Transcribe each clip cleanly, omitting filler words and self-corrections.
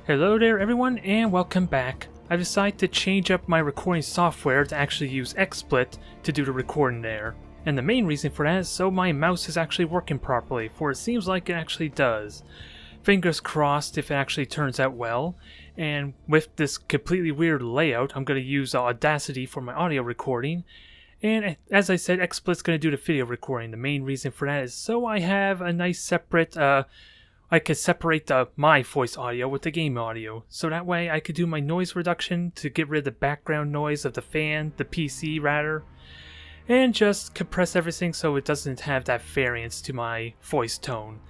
Hello there everyone and welcome back. I've decided to change up my recording software to actually use XSplit to do the recording there. And the main reason for that is so my mouse is actually working properly, for it seems like it actually does. Fingers crossed if it actually turns out well. And with this completely weird layout, I'm going to use Audacity for my audio recording. And as I said, XSplit's going to do the video recording. The main reason for that is so I have a nice separate I could separate my voice audio with the game audio, so that way I could do my noise reduction to get rid of the background noise of the fan, the PC rather, and just compress everything so it doesn't have that variance to my voice tone,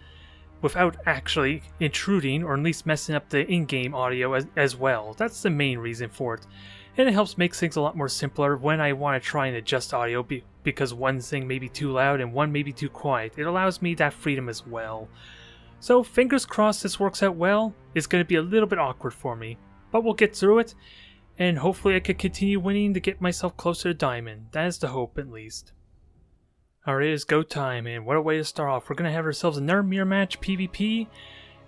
without actually intruding or at least messing up the in-game audio as well. That's the main reason for it, and it helps make things a lot more simpler when I want to try and adjust audio because one thing may be too loud and one may be too quiet. It allows me that freedom as well. So fingers crossed this works out well. It's going to be a little bit awkward for me, but we'll get through it, and hopefully I can continue winning to get myself closer to Diamond. That is the hope at least. Alright, it's go time, and what a way to start off. We're going to have ourselves another mirror match PvP,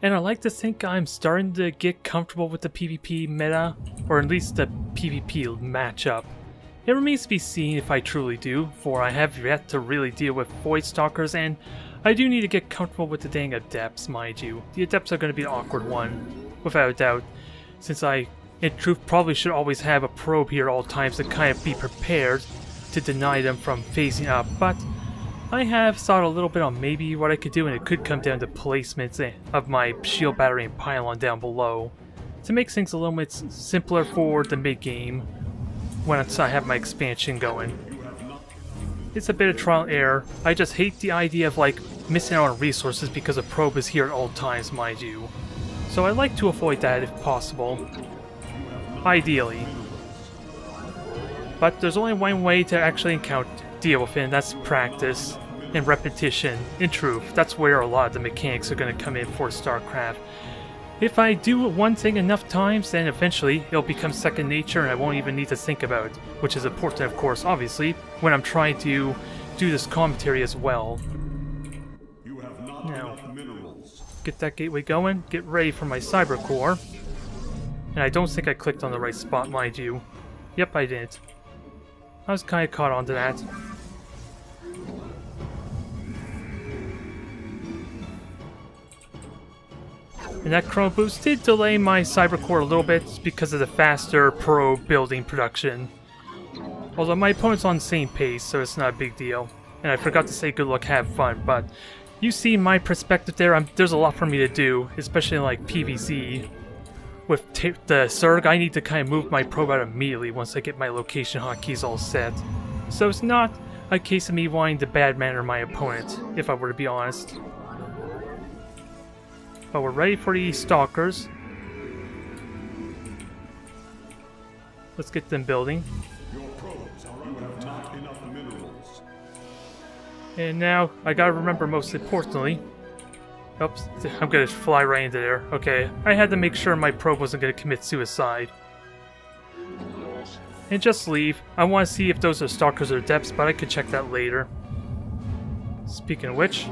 and I like to think I'm starting to get comfortable with the PvP meta, or at least the PvP matchup. It remains to be seen if I truly do, for I have yet to really deal with Void Stalkers, and I do need to get comfortable with the dang Adepts, mind you. The Adepts are going to be an awkward one, without a doubt, since I, in truth, probably should always have a probe here at all times to kind of be prepared to deny them from phasing up, but I have thought a little bit on maybe what I could do, and it could come down to placements of my shield battery and pylon down below, to make things a little bit simpler for the mid-game, when I have my expansion going. It's a bit of trial and error. I just hate the idea of like missing out on resources because a probe is here at all times, mind you. So I like to avoid that if possible. Ideally. But there's only one way to actually deal with it, and that's practice and repetition. In truth, that's where a lot of the mechanics are going to come in for Starcraft. If I do one thing enough times, then eventually it'll become second nature and I won't even need to think about it, which is important, of course, obviously, when I'm trying to do this commentary as well. Now, get that gateway going, get ready for my cyber core. And I don't think I clicked on the right spot, mind you. Yep, I didn't. I was kind of caught onto that. And that chrono boost did delay my cyber core a little bit because of the faster probe building production. Although my opponent's on the same pace, so it's not a big deal. And I forgot to say good luck, have fun, but you see my perspective there, there's a lot for me to do, especially in like PvZ. With the Zerg, I need to kind of move my probe out immediately once I get my location hotkeys all set. So it's not a case of me wanting to bad manner my opponent, if I were to be honest. But we're ready for the Stalkers. Let's get them building. And now, I gotta remember most importantly... Oops, I'm gonna fly right into there. Okay, I had to make sure my probe wasn't gonna commit suicide. And just leave. I want to see if those are Stalkers or Depths, but I could check that later. Speaking of which...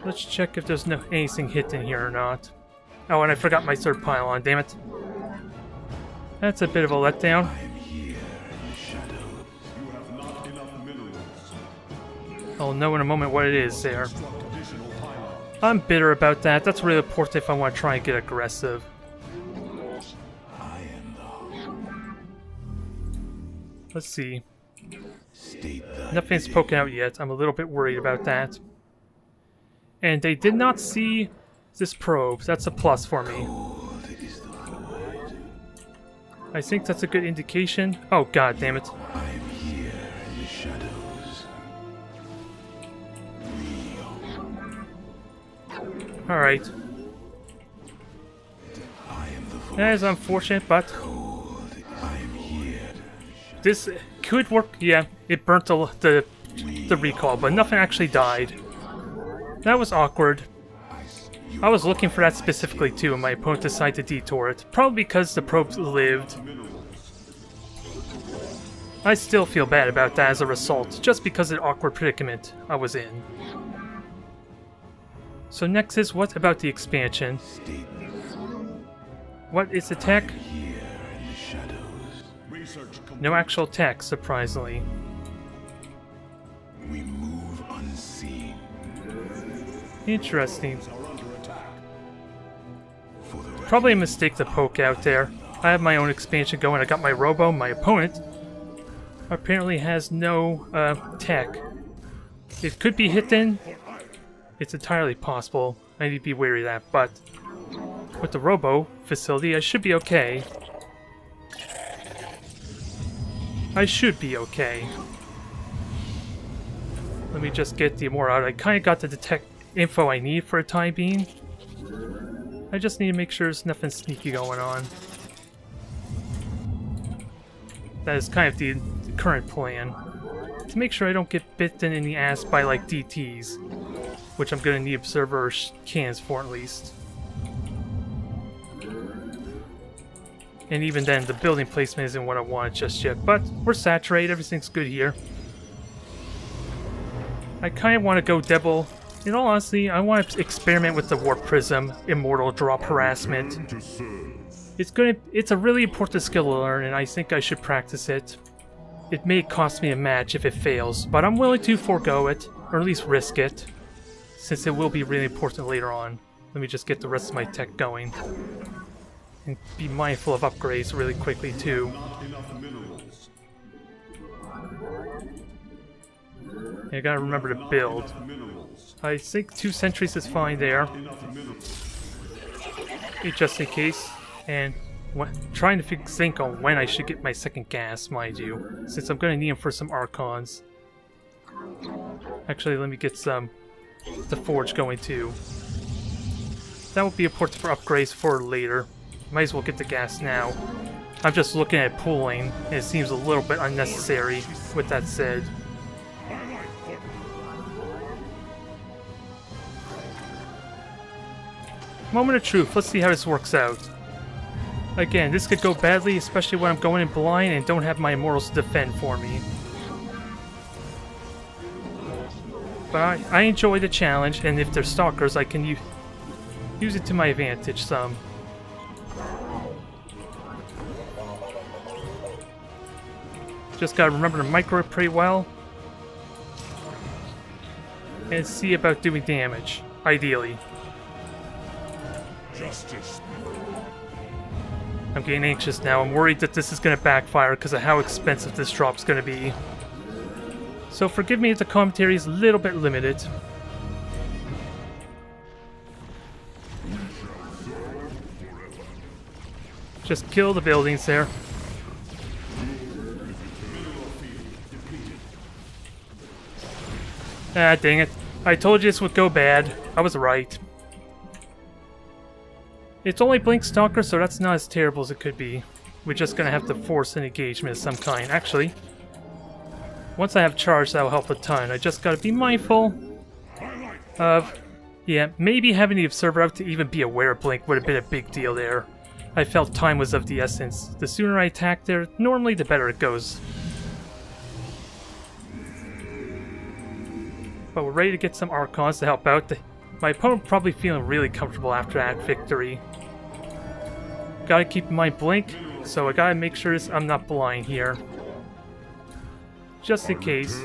let's check if there's anything hidden here or not. Oh, and I forgot my third pylon, damn it. That's a bit of a letdown. I'll know in a moment what it is there. I'm bitter about that. That's really important if I want to try and get aggressive. Let's see. Nothing's poking out yet. I'm a little bit worried about that. And they did not see this probe. That's a plus for me. I think that's a good indication. Oh, god damn it. Alright. That is unfortunate, but... this could work. Yeah, it burnt the recall, but nothing actually died. That was awkward. I was looking for that specifically too, and my opponent decided to detour it. Probably because the probe lived. I still feel bad about that as a result, just because of the awkward predicament I was in. So next is, what about the expansion? What is attack? No actual attack, surprisingly. We move unseen. Interesting. Probably a mistake to poke out there. I have my own expansion going. I got my robo. My opponent apparently has no tech. It could be hidden. It's entirely possible. I need to be wary of that, but with the robo facility, I should be okay. I should be okay. Let me just get the more out. I kind of got the detect info I need for the time being. I just need to make sure there's nothing sneaky going on. That is kind of the current plan. To make sure I don't get bitten in the ass by like DTs, which I'm gonna need observer or cans for at least. And even then, the building placement isn't what I wanted just yet, but we're saturated, everything's good here. I kind of want to go double. In all honesty, I want to experiment with the Warp Prism, Immortal Drop Harassment. It's a really important skill to learn, and I think I should practice it. It may cost me a match if it fails, but I'm willing to forego it, or at least risk it, since it will be really important later on. Let me just get the rest of my tech going. And be mindful of upgrades really quickly too. I gotta remember to build. I think 2 sentries is fine there. Just in case. And trying to think on when I should get my second gas, mind you. Since I'm gonna need them for some Archons. Actually, let me get the Forge going too. That will be important for upgrades for later. Might as well get the gas now. I'm just looking at pooling, and it seems a little bit unnecessary, with that said. Moment of truth, let's see how this works out. Again, this could go badly, especially when I'm going in blind and don't have my immortals to defend for me. But I enjoy the challenge, and if they're stalkers, I can use it to my advantage some. Just gotta remember to micro it pretty well. And see about doing damage, ideally. Justice. I'm getting anxious now. I'm worried that this is gonna backfire because of how expensive this drop's gonna be. So forgive me if the commentary is a little bit limited. Just kill the buildings there. Ah, dang it. I told you this would go bad. I was right. It's only Blink Stalker, so that's not as terrible as it could be. We're just gonna have to force an engagement of some kind. Actually, once I have charge, that'll help a ton. I just gotta be mindful of... Yeah, maybe having the Observer out to even be aware of Blink would have been a big deal there. I felt time was of the essence. The sooner I attack there, normally the better it goes. But we're ready to get some Archons to help out. My opponent probably feeling really comfortable after that victory. Gotta keep in mind Blink, so I gotta make sure I'm not blind here. Just in case.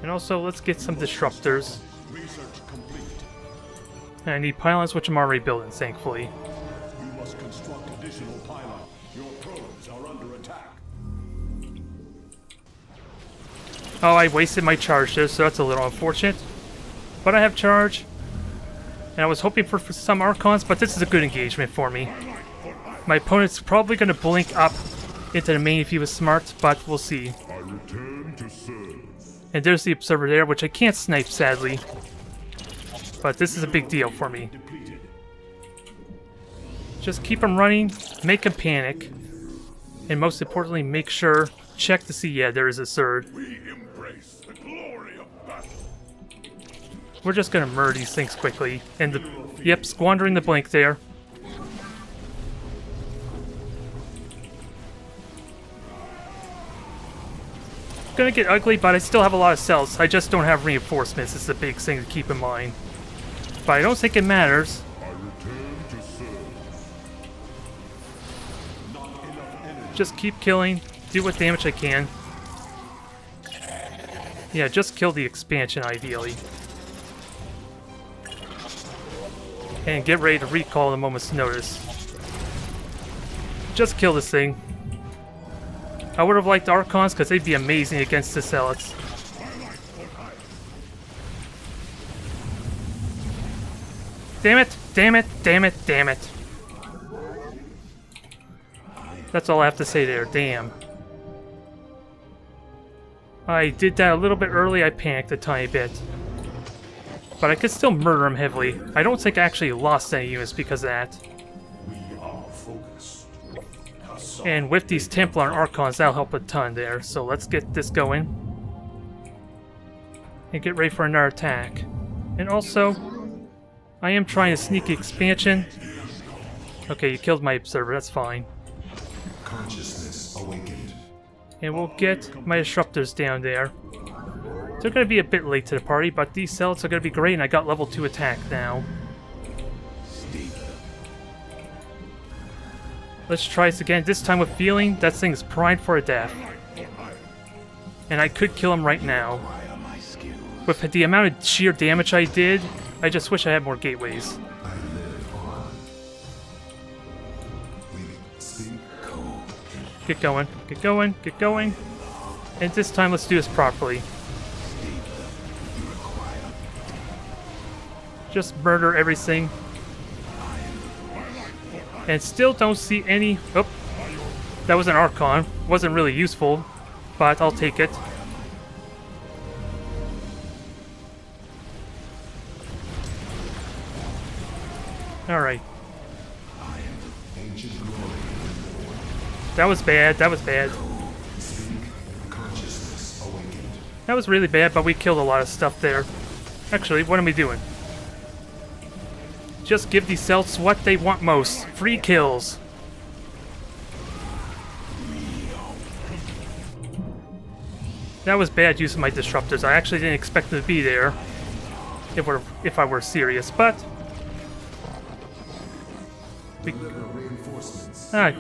And also, let's get some Disruptors. And I need pylons, which I'm already building, thankfully. You must construct additional pylons. Your probes are under attack. Oh, I wasted my charge there, so that's a little unfortunate. But I have charge. And I was hoping for some Archons, but this is a good engagement for me. My opponent's probably going to blink up into the main if he was smart, but we'll see. I return to serve. And there's the Observer there, which I can't snipe, sadly. But this is a big deal for me. Just keep him running, make him panic. And most importantly, make sure, check to see, yeah, there is a Surge. We embrace the glory of battle. We're just gonna murder these things quickly. And yep, squandering the blink there. gonna get ugly, but I still have a lot of cells. I just don't have reinforcements. It's the big thing to keep in mind. But I don't think it matters. I return to serve. Not enough energy. Just keep killing. Do what damage I can. Yeah, just kill the expansion, ideally. And get ready to recall at a moment's notice. Just kill this thing. I would have liked Archons because they'd be amazing against the Zealots. Damn it! Damn it! Damn it! Damn it! That's all I have to say there. Damn. I did that a little bit early. I panicked a tiny bit. But I could still murder him heavily. I don't think I actually lost any units because of that. We are focused. And with these Templar and Archons, that'll help a ton there. So let's get this going. And get ready for another attack. And also, I am trying to sneak expansion. Okay, you killed my observer, that's fine. Consciousness awakened. And we'll get my disruptors down there. They're going to be a bit late to the party, but these Zealots are going to be great, and I got level 2 attack now. Let's try this again, this time with feeling. That thing is primed for a death. And I could kill him right now. With the amount of sheer damage I did, I just wish I had more gateways. Get going, get going, get going. And this time let's do this properly. Just murder everything. And still don't see any... Oh, that was an Archon. Wasn't really useful, but I'll take it. Alright. That was bad, that was bad. That was really bad, but we killed a lot of stuff there. Actually, what am we doing? Just give these Celts what they want most. Free kills. That was bad use of my disruptors. I actually didn't expect them to be there. If I were serious, but... Alright.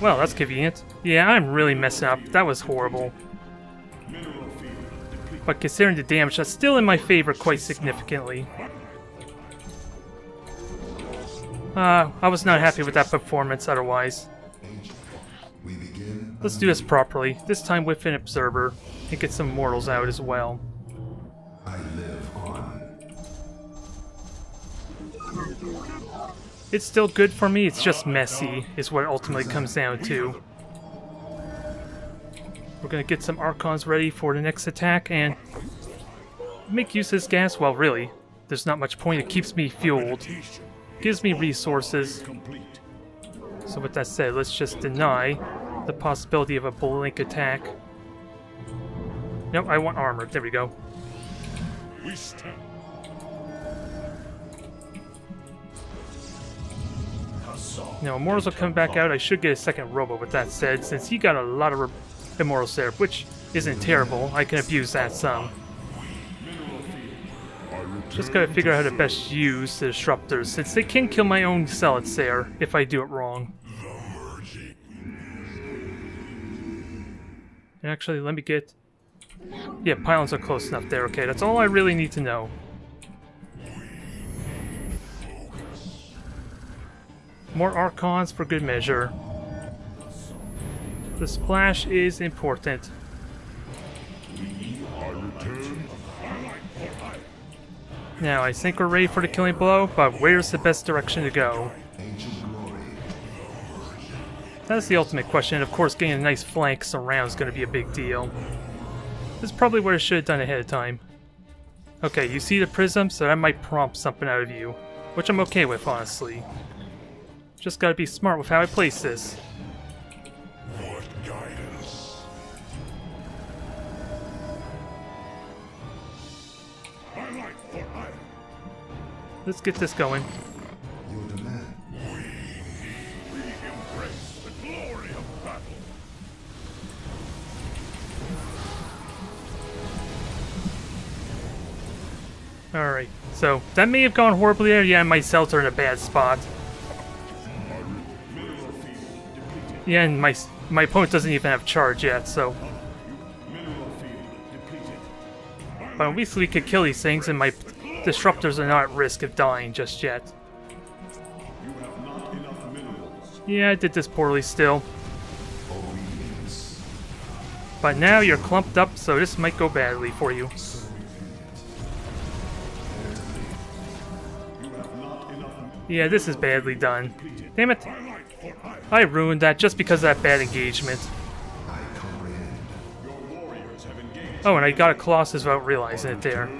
Well, that's convenient. Yeah, I'm really messing up. That was horrible. But considering the damage, that's still in my favor quite significantly. I was not happy with that performance otherwise. Let's do this properly. This time with an observer. And get some mortals out as well. It's still good for me, it's just messy, is what it ultimately comes down to. We're gonna get some Archons ready for the next attack and make use of this gas. Well, really, there's not much point. It keeps me fueled, gives me resources. So with that said, let's just deny the possibility of a blink attack. Nope, I want armor. There we go. Now, Immortals will come back out. I should get a second Robo with that said, since he got a lot of Immortals there, which isn't terrible. I can abuse that some. Just gotta figure out how to best use the Disruptors, since they can kill my own Zealots there, if I do it wrong. And actually, let me get... Yeah, pylons are close enough there. Okay, that's all I really need to know. More Archons for good measure. The splash is important. Now, I think we're ready for the killing blow, but where's the best direction to go? That's the ultimate question. Of course, getting a nice flank surround is going to be a big deal. This is probably what I should have done ahead of time. Okay, you see the prism, so that might prompt something out of you, which I'm okay with, honestly. Just gotta be smart with how I place this. What guidance? Let's get this going. Your demand. We embrace the glory of battle. Alright, so that may have gone horribly there. Yeah, my cells are in a bad spot. Yeah, and my opponent doesn't even have charge yet, so... But at least we could kill these things, and my disruptors are not at risk of dying just yet. Yeah, I did this poorly still. But now you're clumped up, so this might go badly for you. Yeah, this is badly done. Damn it! I ruined that just because of that bad engagement. Oh, and I got a Colossus without realizing it there.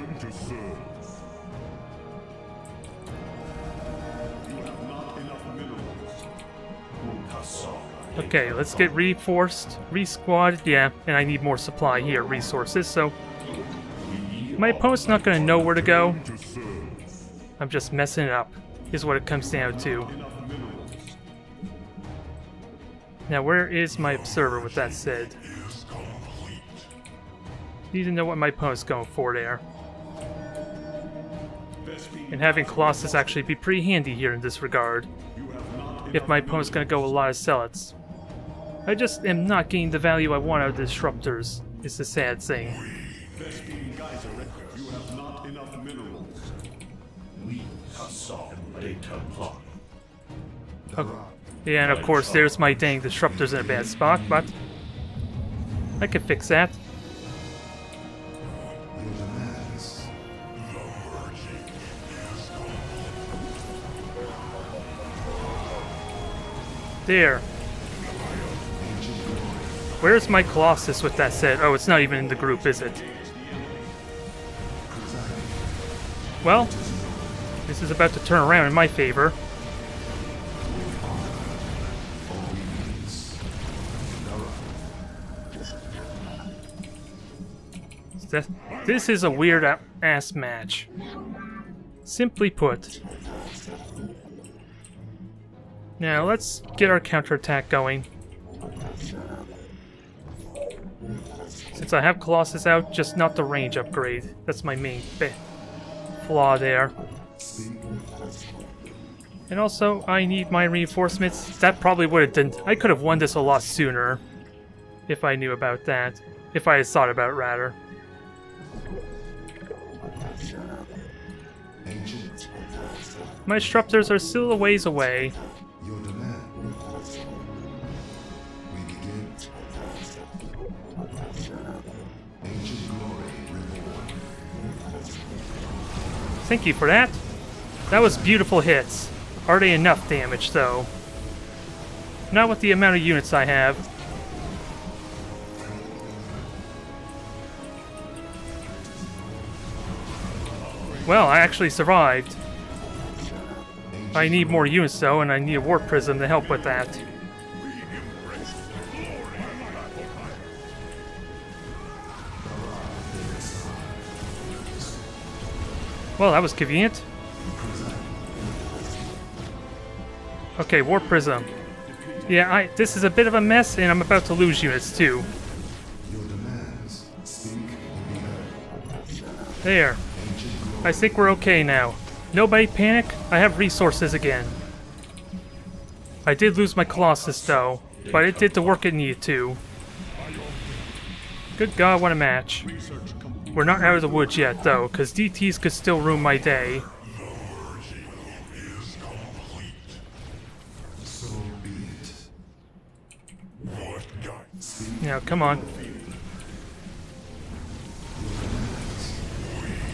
Okay, let's get reinforced, re-squadded, yeah, and I need more supply here, resources, so... My opponent's not gonna know where to go. I'm just messing it up, is what it comes down to. Now, where is my observer with that said? Need to know what my opponent's going for there. And having Colossus actually be pretty handy here in this regard. If my opponent's gonna go with a lot of Zealots. I just am not getting the value I want out of the Disruptors. It's a sad thing. Okay. Yeah, and of course there's my dang Disruptors in a bad spot, but I can fix that. There. Where's my Colossus with that said? Oh, it's not even in the group, is it? Well, this is about to turn around in my favor. This is a weird ass match. Simply put. Now let's get our counterattack going. Since I have Colossus out, just not the range upgrade. That's my main flaw there. And also, I need my reinforcements. That probably would have done... I could have won this a lot sooner. If I knew about that. If I had thought about it, rather. My Disruptors are still a ways away. Thank you for that. That was beautiful hits. Are they enough damage, though? Not with the amount of units I have. Well, I actually survived. I need more units, though, and I need a Warp Prism to help with that. Well, that was convenient. Okay, Warp Prism. Yeah, this is a bit of a mess, and I'm about to lose units, too. There. I think we're okay now. Nobody panic, I have resources again. I did lose my Colossus, though, but it did the work it needed to. Good God, what a match. We're not out of the woods yet, though, because DTs could still ruin my day. Now, come on.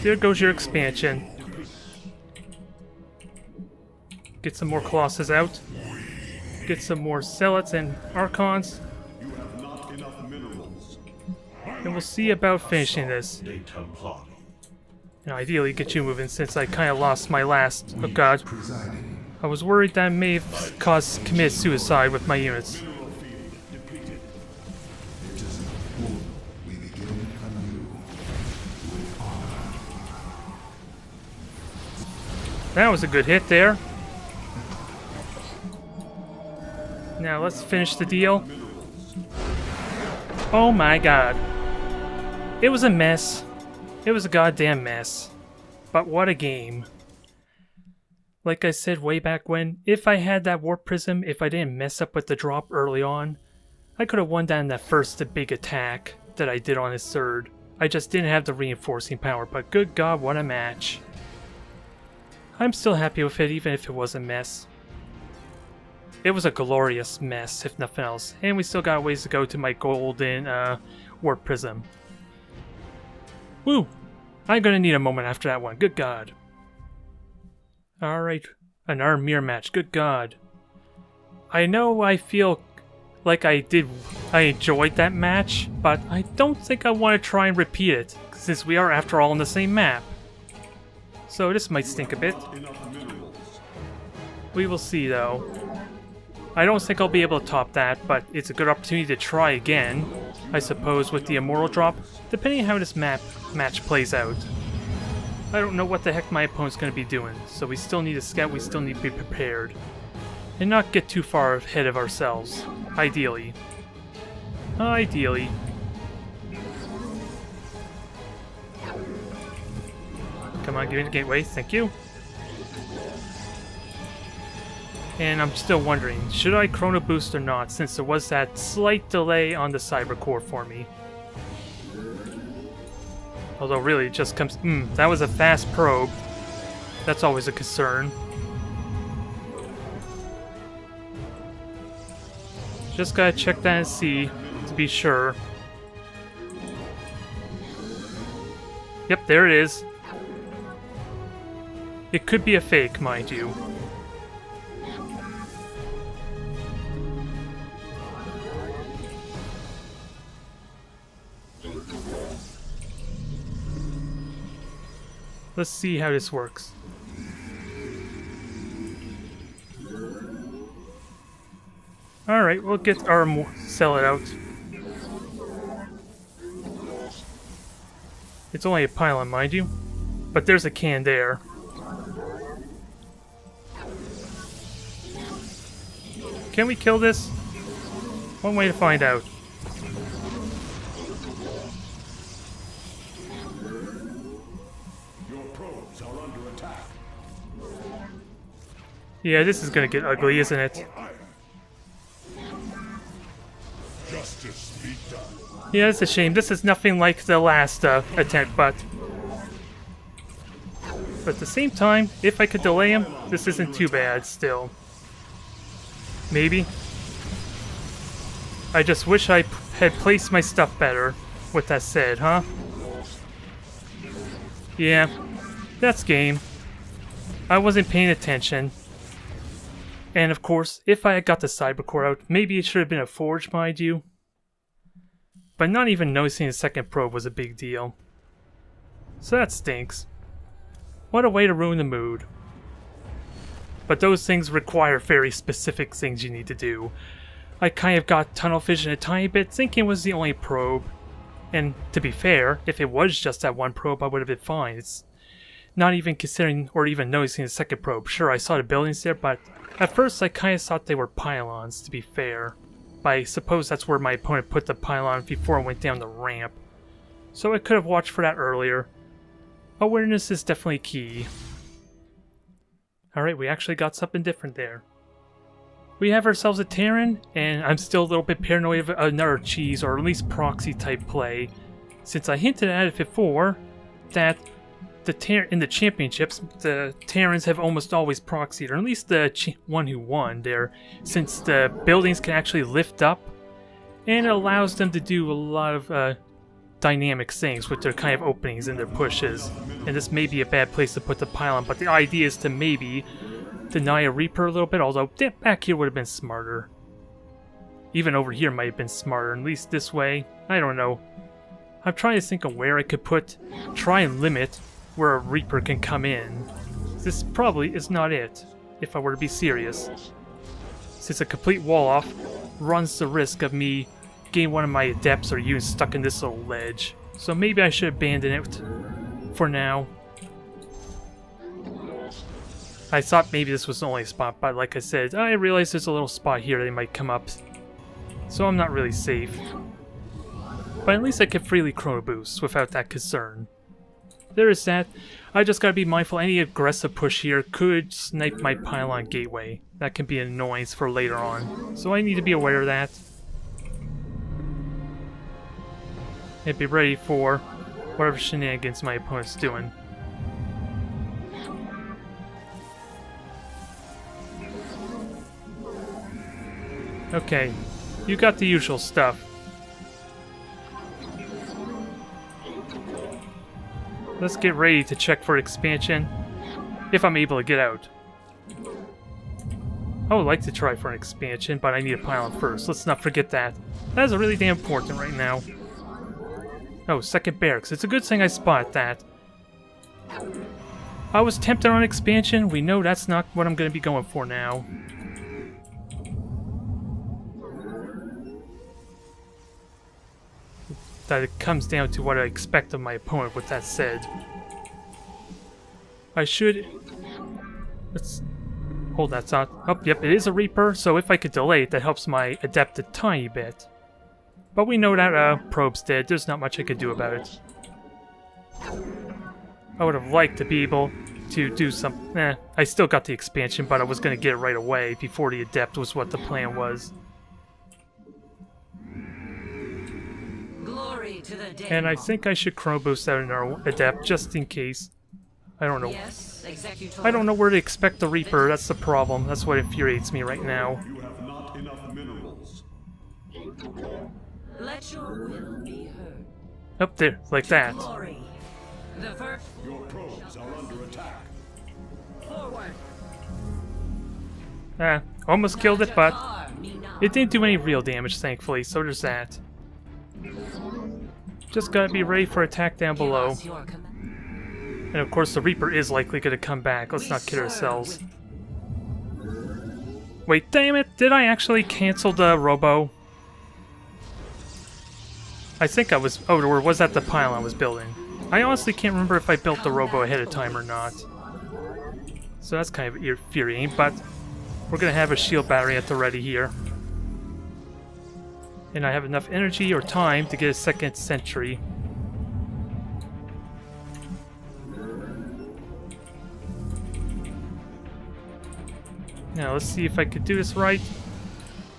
There goes your expansion. Get some more Colossus out. Get some more Zealots and Archons. And we'll see about finishing this. And ideally get you moving since I kind of lost my last... Oh god. I was worried that I may have committed suicide with my units. That was a good hit there. Now let's finish the deal. Oh my god. It was a mess. It was a goddamn mess. but what a game. Like I said way back when, if I had that Warp Prism, if I didn't mess up with the drop early on, I could have won that in that first big attack that I did on his third. I just didn't have the reinforcing power, but good god, what a match. I'm still happy with it, even if it was a mess. It was a glorious mess, if nothing else, and we still got a ways to go to my golden Warp Prism. Woo! I'm gonna need a moment after that one, good god. Alright, another mirror match, good god. I know I feel like I enjoyed that match, but I don't think I want to try and repeat it, since we are after all on the same map. So this might stink a bit. We will see though. I don't think I'll be able to top that, but it's a good opportunity to try again, I suppose, with the Immortal drop, depending on how this match plays out. I don't know what the heck my opponent's going to be doing, so we still need to scout, we still need to be prepared. And not get too far ahead of ourselves, ideally. Ideally. Come on, give me the gateway, thank you. And I'm still wondering, should I Chrono Boost or not, since there was that slight delay on the Cyber Core for me. Although really it just comes... that was a fast probe. That's always a concern. Just gotta check that and see, to be sure. Yep, there it is. It could be a fake, mind you. Let's see how this works. Alright, we'll get our sell it out. It's only a pylon, mind you. But there's a can there. Can we kill this? One way to find out. Yeah, this is gonna get ugly, isn't it? Yeah, it's a shame. This is nothing like the last attempt, but at the same time, if I could delay him, this isn't too bad still. Maybe. I just wish I had placed my stuff better, with that said, huh? Yeah, that's game. I wasn't paying attention. And of course, if I had got the Cyber Core out, maybe it should have been a Forge, mind you. But not even noticing the second probe was a big deal. So that stinks. What a way to ruin the mood. But those things require very specific things you need to do. I kind of got tunnel vision a tiny bit, thinking it was the only probe. And to be fair, if it was just that one probe, I would have been fine. It's not even considering or even noticing the second probe. Sure, I saw the buildings there, but at first I kind of thought they were pylons, to be fair. But I suppose that's where my opponent put the pylon before it went down the ramp. So I could have watched for that earlier. Awareness is definitely key. Alright, we actually got something different there. We have ourselves a Terran, and I'm still a little bit paranoid of another cheese, or at least proxy type play. Since I hinted at it before, that in the championships, the Terrans have almost always proxied, or at least the one who won there, since the buildings can actually lift up, and it allows them to do a lot of dynamic things with their kind of openings and their pushes. And this may be a bad place to put the pylon, but the idea is to maybe deny a Reaper a little bit, although back here would have been smarter. Even over here might have been smarter, at least this way. I don't know. I'm trying to think of where I could try and limit where a Reaper can come in. This probably is not it, if I were to be serious. Since a complete wall off runs the risk of me getting one of my adepts or units stuck in this little ledge. So maybe I should abandon it for now. I thought maybe this was the only spot, but like I said, I realized there's a little spot here that might come up. So I'm not really safe. But at least I can freely Chrono Boost without that concern. there is that. I just gotta be mindful any aggressive push here could snipe my pylon gateway. That can be an annoyance for later on. So I need to be aware of that. And be ready for whatever shenanigans my opponent's doing. Okay, you got the usual stuff. Let's get ready to check for expansion, if I'm able to get out. I would like to try for an expansion, but I need a pylon first. Let's not forget that. That is really damn important right now. Oh, second barracks. It's a good thing I spotted that. I was tempted on expansion. We know that's not what I'm going to be going for now. That it comes down to what I expect of my opponent, with that said. I should... Let's... Hold that thought. Oh, yep, it is a Reaper, so if I could delay it, that helps my Adept a tiny bit. But we know that probe's dead. There's not much I could do about it. I would have liked to be able to do some... I still got the expansion, but I was going to get it right away before the Adept was what the plan was. And I think I should chrono boost out in our Adept just in case. I don't know. Yes, I don't know where to expect the Reaper. That's the problem. That's what infuriates me right now. You have not enough minerals. Let your will be heard. Up there, like that. Glory. The first Your probes are under attack. forward. Almost killed it, but Mina. it didn't do any real damage, thankfully. So there's that. Just gotta be ready for attack down below. Give us your command. And of course, the Reaper is likely gonna come back. Let's not kid ourselves. Wait, damn it! Did I actually cancel the Robo? I think I was... Oh, or was that the pylon I was building? I honestly can't remember if I built the Robo ahead of time or not. So that's kind of infuriating, but we're gonna have a shield battery at the ready here. And I have enough energy or time to get a second sentry. Now let's see if I could do this right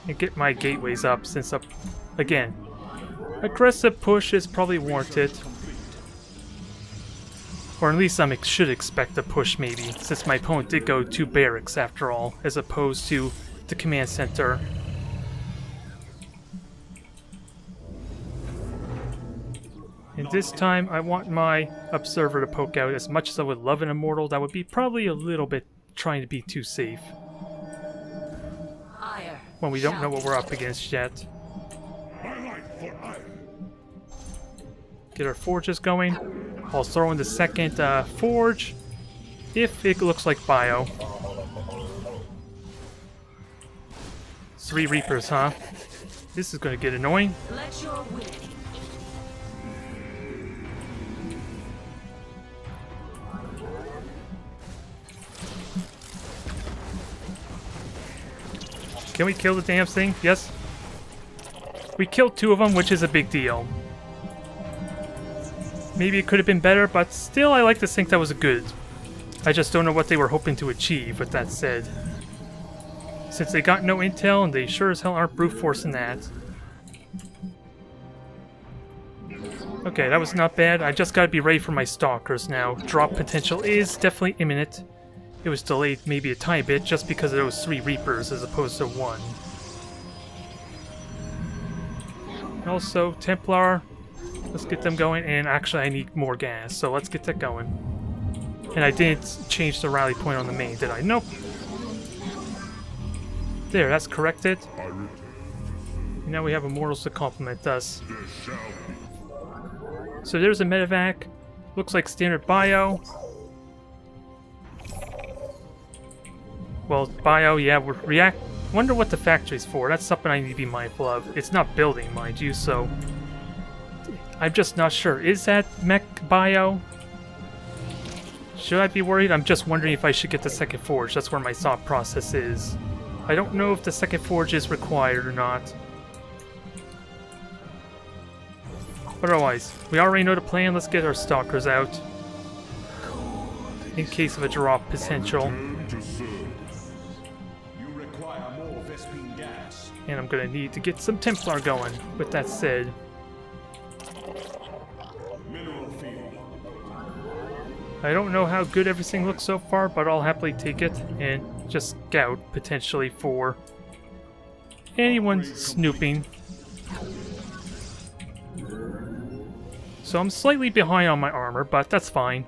and get my gateways up, since again, aggressive push is probably warranted. Or at least I should expect a push maybe, since my opponent did go to barracks after all, as opposed to the command center. And this time I want my observer to poke out. As much as I would love an immortal, that would be probably a little bit trying to be too safe. When we don't know what we're up against yet. Get our forges going. I'll throw in the second forge, if it looks like bio. 3 Reapers, huh? This is gonna get annoying. Let your will. Can we kill the damn thing? Yes. We killed 2 of them, which is a big deal. Maybe it could have been better, but still I like to think that was good. I just don't know what they were hoping to achieve, with that said. Since they got no intel, and they sure as hell aren't brute forcing that. Okay, that was not bad. I just gotta be ready for my stalkers now. Drop potential is definitely imminent. It was delayed maybe a tiny bit just because of those 3 Reapers as opposed to 1. And also, Templar. Let's get them going, and actually I need more gas, so let's get that going. And I didn't change the rally point on the main, did I? Nope. There, that's corrected. And now we have immortals to complement us. So there's a medevac. Looks like standard bio. Well, bio, yeah, we're react. Wonder what the factory's for. That's something I need to be mindful of. It's not building, mind you, so I'm just not sure. Is that mech bio? Should I be worried? I'm just wondering if I should get the second forge. That's where my thought process is. I don't know if the second forge is required or not. But otherwise, we already know the plan. Let's get our stalkers out. in case of a drop potential. Return to serve. You require more Vespine gas. And I'm gonna need to get some Templar going, with that said. Mineral field. I don't know how good everything looks so far, but I'll happily take it and just scout potentially for anyone snooping. So I'm slightly behind on my armor, but that's fine.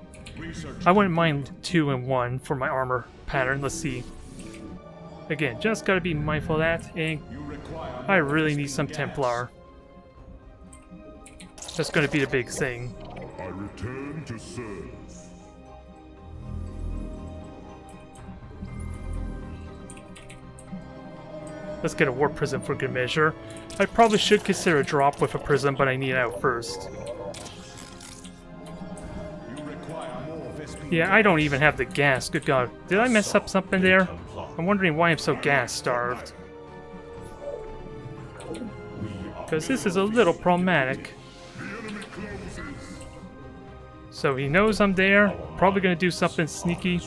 I wouldn't mind 2 and 1 for my armor pattern. Let's see. Again, just gotta be mindful of that, and I really need some Templar. That's gonna be the big thing. I return to serve. Let's get a warp prism for good measure. I probably should consider a drop with a prism, but I need it out first. Yeah, I don't even have the gas. Good God. Did I mess up something there? I'm wondering why I'm so gas-starved. Because this is a little problematic. So he knows I'm there. Probably going to do something sneaky.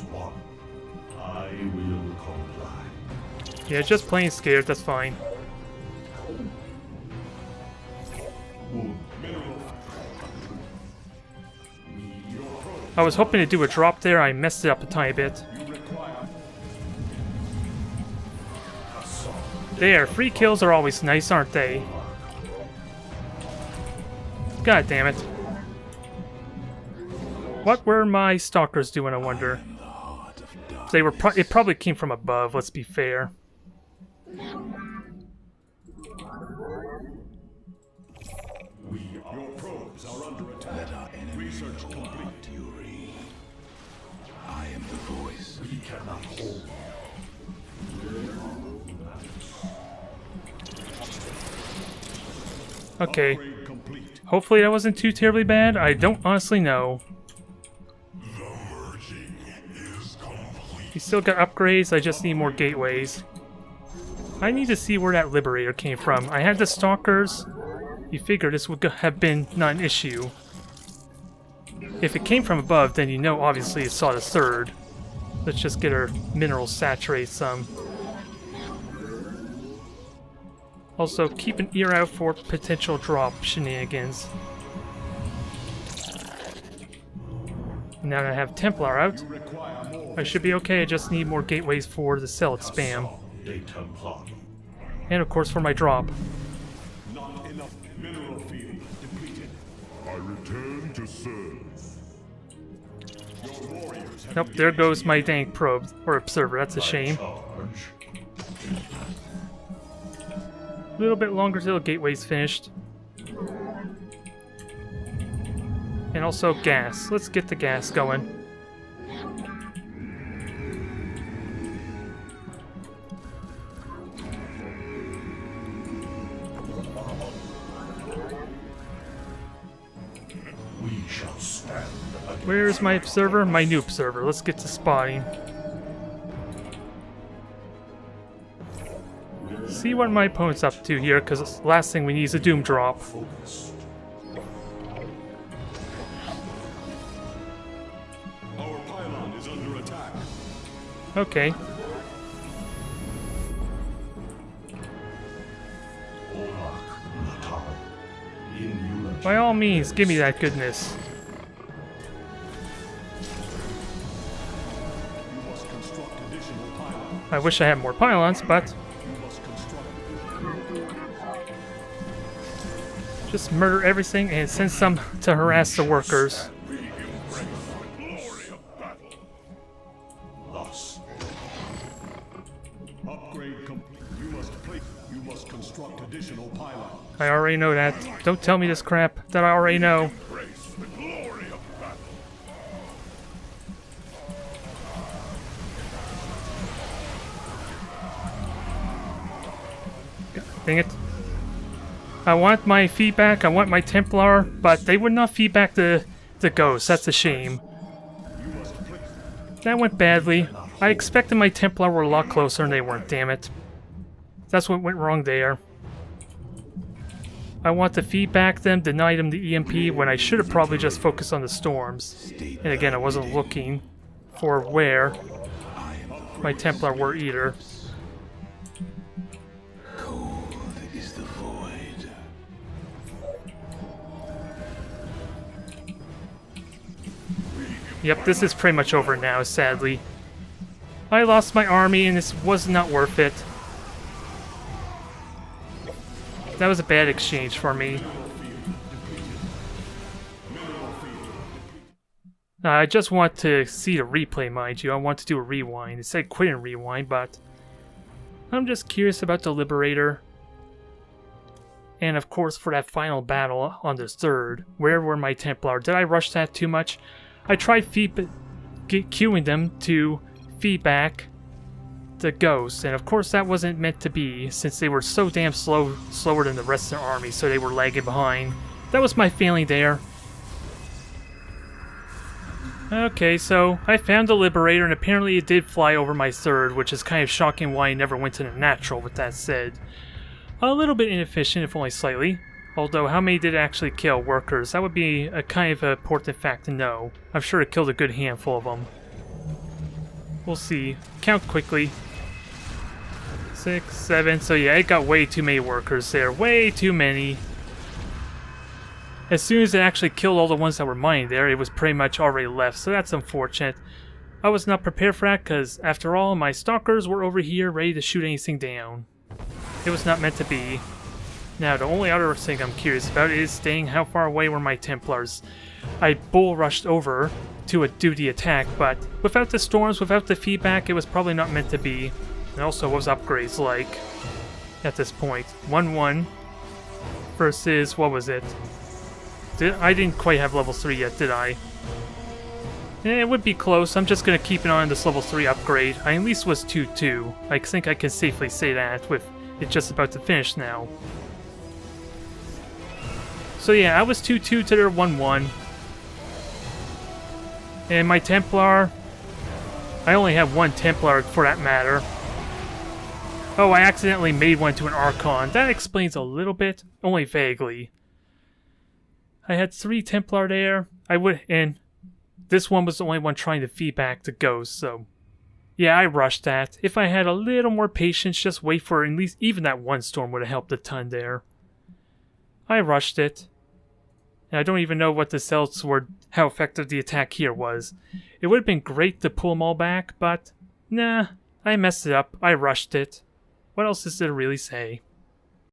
I will comply. Yeah, just plain scared. That's fine. I was hoping to do a drop there. I messed it up a tiny bit. There, free kills are always nice, aren't they? God damn it. What were my stalkers doing, I wonder? They were it probably came from above, let's be fair. Your probes are under attack. Let our enemy research complete. I am the voice. We cannot hold. Okay. Upgrade complete. Hopefully that wasn't too terribly bad. I don't honestly know. The merging is complete. We still got upgrades, I just need more gateways. I need to see where that Liberator came from. I had the Stalkers. You figure this would have been not an issue. If it came from above, then you know obviously it saw the third. Let's just get our minerals saturate some. Also, keep an ear out for potential drop shenanigans. Now that I have Templar out, I should be okay. I just need more gateways for the cell spam. And of course for my drop. Not enough mineral field depleted. I return to serve. Your warriors have Nope, there goes my dank probe, or observer, that's a shame. A little bit longer till the gateway's finished. And also gas. Let's get the gas going. We shall stand against. Where's my observer? My new observer. Let's get to spotting. See what my opponent's up to here, because the last thing we need is a Doom drop. Our pylon is under attack. Okay. By all means, give me that goodness. You must construct additional pylons. I wish I had more pylons, but You must construct. just murder everything and send some to harass the workers. We embrace the glory of battle. Lost. Upgrade complete. You must construct additional pylons. I already know that. Don't tell me this crap that I already know. Embrace the glory of battle. Dang it. I want my feedback, I want my Templar, but they would not feedback the Ghost. That's a shame. That went badly. I expected my Templar were a lot closer and they weren't, damn it. That's what went wrong there. I want to feedback them, deny them the EMP when I should have probably just focused on the storms. And again, I wasn't looking. for where my Templar were either. Cold is the void. Yep, this is pretty much over now, sadly. I lost my army and this was not worth it. That was a bad exchange for me. I just want to see the replay, mind you. I want to do a rewind. It said quit and rewind, but I'm just curious about the Liberator. And of course, for that final battle on the 3rd, where were my Templar? Did I rush that too much? I tried queuing them to feedback the Ghosts, and of course that wasn't meant to be, since they were so damn slower than the rest of the army, so they were lagging behind. That was my failing there. Okay, so I found the Liberator, and apparently it did fly over my 3rd, which is kind of shocking why I never went to the natural, with that said. A little bit inefficient, if only slightly. Although, how many did it actually kill? Workers? That would be a kind of important fact to know. I'm sure it killed a good handful of them. We'll see. Count quickly. 6, 7, so yeah, it got way too many workers there. Way too many. As soon as it actually killed all the ones that were mining there, it was pretty much already left, so that's unfortunate. I was not prepared for that, because after all, my stalkers were over here ready to shoot anything down. It was not meant to be. Now, the only other thing I'm curious about is staying how far away were my Templars. I bull rushed over to do the attack, but without the storms, without the feedback, it was probably not meant to be. And also, what was upgrades like at this point? 1-1 versus, what was it? I didn't quite have level 3 yet, did I? It would be close. I'm just going to keep it on this level 3 upgrade. I at least was 2-2. I think I can safely say that with it just about to finish now. So yeah, I was 2-2 to their 1-1. And my Templar... I only have one Templar for that matter. Oh, I accidentally made one to an Archon. That explains a little bit, only vaguely. I had 3 Templar there. And this one was the only one trying to feedback the Ghost, so... Yeah, I rushed that. If I had a little more patience, just wait for at least even that one storm would have helped a ton there. I rushed it. And I don't even know what the cells were, how effective the attack here was. It would have been great to pull them all back, but nah, I messed it up. I rushed it. What else is there to really say?